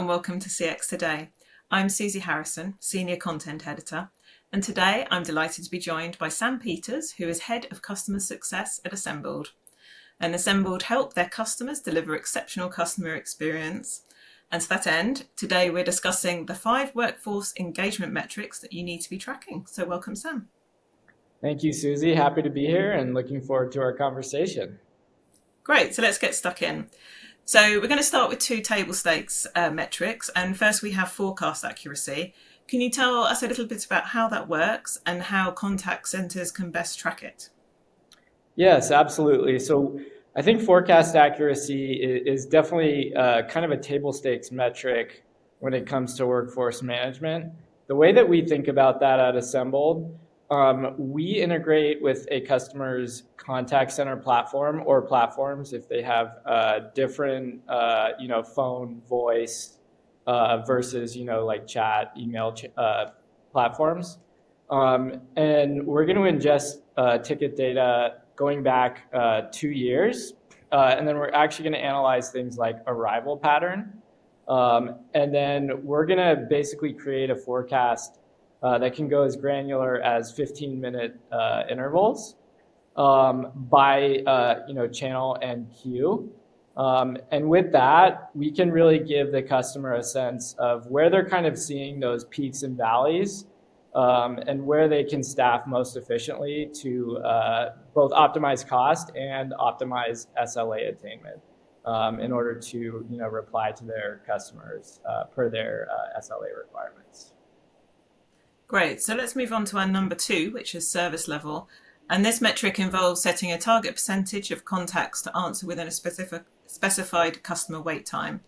welcome to CX Today. I'm Susie Harrison, Senior Content Editor, and today I'm delighted to be joined by Sam Peters, who is Head of Customer Success at Assembled. And Assembled help their customers deliver exceptional customer experience. And to that end, today we're discussing the 5 workforce engagement metrics that you need to be tracking. So welcome, Sam. Thank you, Susie. Happy to be here and looking forward to our conversation. Great, so let's get stuck in. So we're going to start with 2 table stakes metrics. And first we have forecast accuracy. Can you tell us a little bit about how that works and how contact centers can best track it? Yes, absolutely. So I think forecast accuracy is definitely kind of a table stakes metric when it comes to workforce management. The way that we think about that at Assembled, we integrate with a customer's contact center platform or platforms if they have different, phone, voice versus, like chat, email platforms. And we're going to ingest ticket data going back 2 years. And then we're actually going to analyze things like arrival pattern. And then we're going to basically create a forecast that can go as granular as 15-minute intervals by channel and queue. And with that, we can really give the customer a sense of where they're kind of seeing those peaks and valleys and where they can staff most efficiently to both optimize cost and optimize SLA attainment in order to reply to their customers per their SLA requirements. Great. So let's move on to our number 2, which is service level. And this metric involves setting a target percentage of contacts to answer within a specified customer wait time.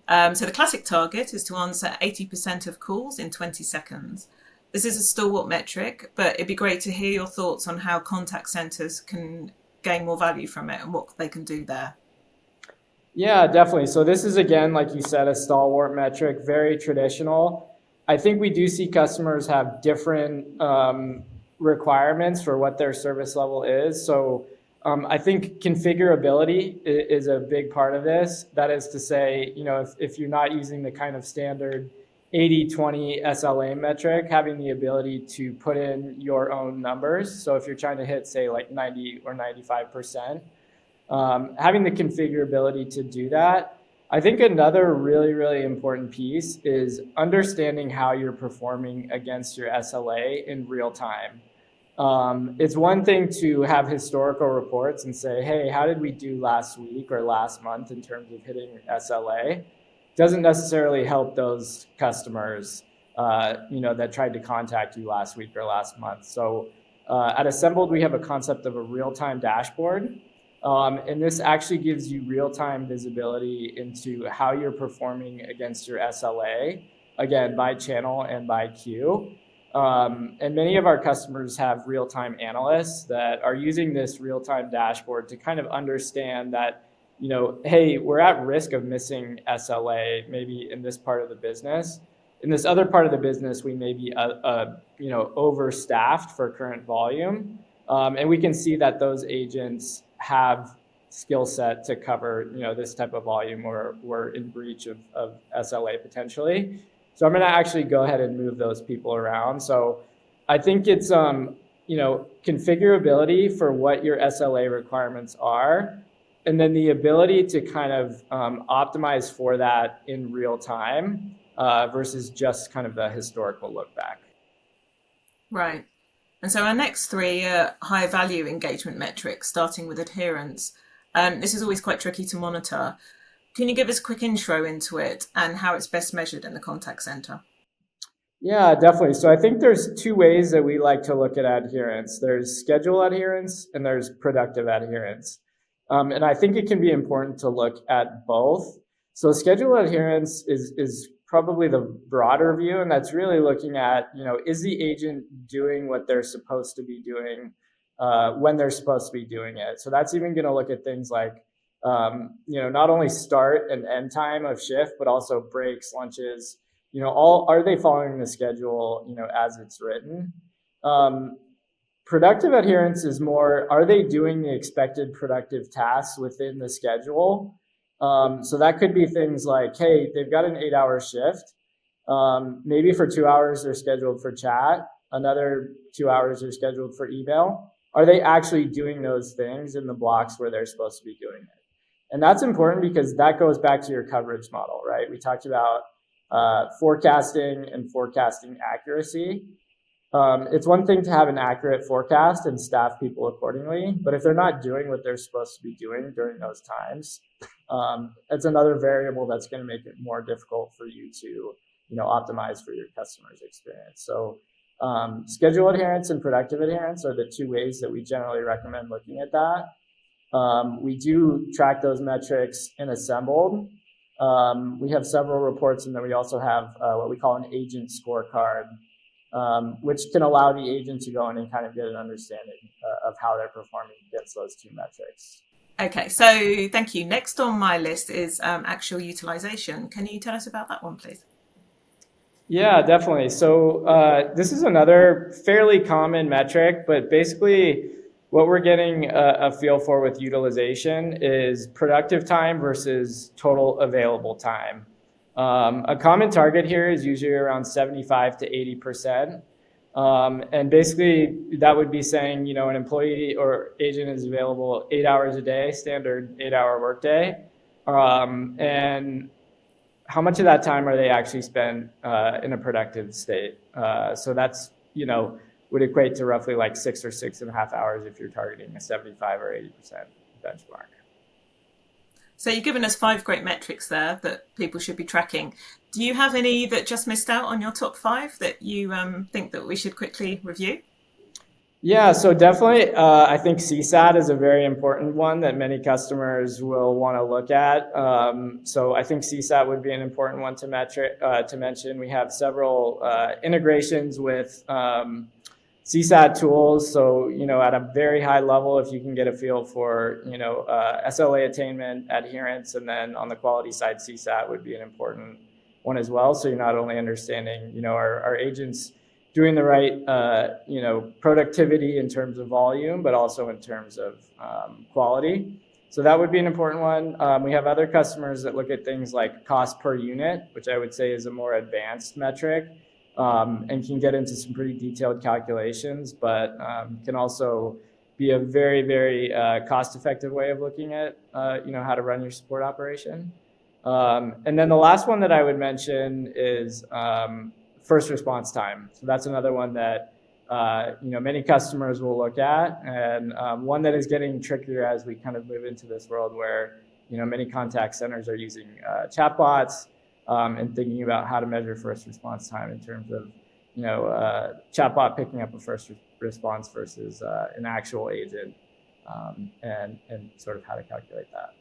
So the classic target is to answer 80% of calls in 20 seconds. This is a stalwart metric, but it'd be great to hear your thoughts on how contact centers can gain more value from it and what they can do there. Yeah, definitely. So this is, again, like you said, a stalwart metric, very traditional. I think we do see customers have different requirements for what their service level is. So I think configurability is a big part of this. That is to say, if you're not using the kind of standard 80-20 SLA metric, having the ability to put in your own numbers. So if you're trying to hit, say, like 90 or 95%, having the configurability to do that. I think another really, really important piece is understanding how you're performing against your SLA in real time. It's one thing to have historical reports and say, hey, how did we do last week or last month in terms of hitting SLA? Doesn't necessarily help those customers, that tried to contact you last week or last month. So at Assembled, we have a concept of a real-time dashboard. And this actually gives you real-time visibility into how you're performing against your SLA, again, by channel and by queue. And many of our customers have real-time analysts that are using this real-time dashboard to kind of understand that, hey, we're at risk of missing SLA maybe in this part of the business. In this other part of the business, we may be, overstaffed for current volume. And we can see that those agents have skill set to cover, this type of volume or we're in breach of SLA potentially. So I'm going to actually go ahead and move those people around. So I think it's, configurability for what your SLA requirements are, and then the ability to kind of optimize for that in real time versus just kind of the historical look back. Right. And so our next 3 are high value engagement metrics, starting with adherence. This is always quite tricky to monitor. Can you give us a quick intro into it and how it's best measured in the contact center? Yeah, definitely. So I think there's 2 ways that we like to look at adherence. There's schedule adherence and there's productive adherence. And I think it can be important to look at both. So schedule adherence is probably the broader view, and that's really looking at, is the agent doing what they're supposed to be doing when they're supposed to be doing it? So that's even going to look at things like, not only start and end time of shift, but also breaks, lunches, are they following the schedule, as it's written? Productive adherence is more, are they doing the expected productive tasks within the schedule? So that could be things like, hey, they've got an 8-hour shift. Maybe for 2 hours they're scheduled for chat. Another 2 hours are scheduled for email. Are they actually doing those things in the blocks where they're supposed to be doing it? And that's important because that goes back to your coverage model, right? We talked about forecasting and forecasting accuracy. It's one thing to have an accurate forecast and staff people accordingly, but if they're not doing what they're supposed to be doing during those times, it's another variable that's going to make it more difficult for you to, optimize for your customer's experience. So schedule adherence and productive adherence are the two ways that we generally recommend looking at that. We do track those metrics in Assembled. We have several reports, and then we also have what we call an agent scorecard, which can allow the agent to go in and kind of get an understanding of how they're performing against those two metrics. Okay, so thank you. Next on my list is actual utilization. Can you tell us about that one, please? Yeah, definitely. So this is another fairly common metric, but basically what we're getting a feel for with utilization is productive time versus total available time. A common target here is usually around 75 to 80%. And basically that would be saying, an employee or agent is available 8 hours a day, standard 8-hour workday. And how much of that time are they actually spent in a productive state? So that's, would equate to roughly like 6 or 6.5 hours if you're targeting a 75 or 80% benchmark. So you've given us 5 great metrics there that people should be tracking. Do you have any that just missed out on your top 5 that you think that we should quickly review? Yeah, so definitely, I think CSAT is a very important one that many customers will want to look at. So I think CSAT would be an important one to mention. We have several integrations with CSAT tools. So, at a very high level, if you can get a feel for, SLA attainment, adherence, and then on the quality side, CSAT would be an important one as well. So you're not only understanding, our agents doing the right, productivity in terms of volume, but also in terms of quality. So that would be an important one. We have other customers that look at things like cost per unit, which I would say is a more advanced metric, and can get into some pretty detailed calculations, but can also be a very, very cost-effective way of looking at, how to run your support operation. And then the last one that I would mention is first response time. So that's another one that many customers will look at, and one that is getting trickier as we kind of move into this world where many contact centers are using chatbots and thinking about how to measure first response time in terms of chatbot picking up a first response versus an actual agent, and sort of how to calculate that.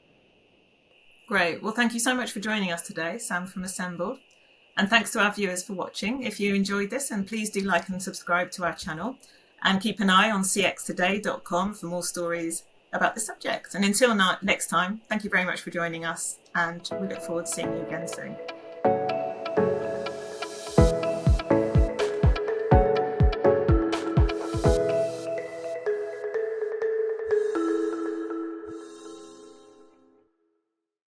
Great. Well, thank you so much for joining us today, Sam from Assembled. And thanks to our viewers for watching. If you enjoyed this, and please do like and subscribe to our channel, and keep an eye on cxtoday.com for more stories about the subject. And until next time, thank you very much for joining us, and we look forward to seeing you again soon.